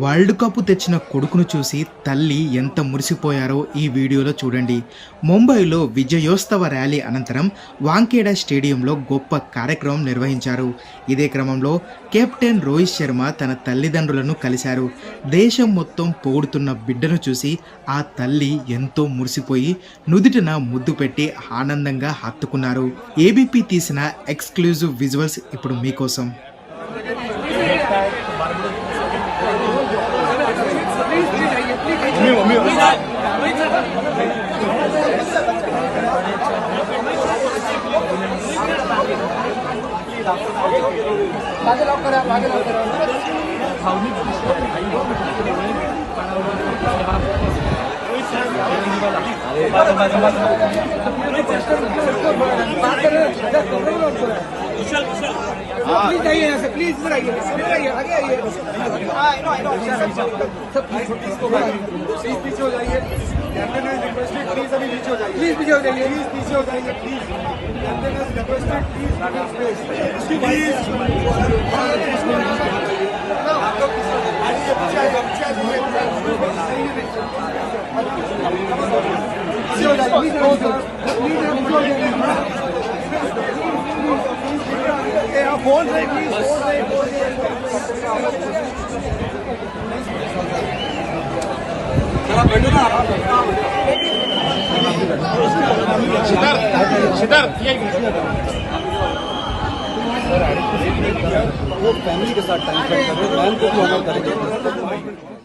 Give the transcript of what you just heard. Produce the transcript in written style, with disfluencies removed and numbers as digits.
World cup తెచ్చిన కొడుకును చూసి తల్లి ఎంత మురిసిపోయారో ఈ వీడియోలో చూడండి. ముంబైలో విజయోత్సవ ర్యాలీ అనంతరం వాంఖేడే స్టేడియంలో గొప్ప కార్యక్రమం నిర్వహించారు. ఇదే క్రమంలో కెప్టెన్ రోహిత్ శర్మ తన తల్లిదండ్రులను కలిశారు. దేశం మొత్తం పొగుడుతున్న బిడ్డను చూసి ఆ తల్లి ఎంతో మురిసిపోయి నుదుటిన ముద్దు పెట్టి ఆనందంగా హత్తుకున్నారు. ఏబీపీ తీసిన ఎక్స్క్లూజివ్ విజువల్స్ ఇప్పుడు మీకోసం. प्लीज आइए यहाँ से, प्लीज इधर आइए, आगे आइए। प्लीज पीछे हो जाइए, कैप्टन हैज रिक्वेस्टेड प्लीज अभी पीछे हो जाइए, प्लीज पीछे हो जाइए, प्लीज पीछे हो जाइए, please captain has requested please please आप लोग पीछे आइए, फोन रहे प्लीज, फोन रहे वो फैमिली के साथ टाइम स्पेंड करें, मैन को भी ऑनर करेंगे।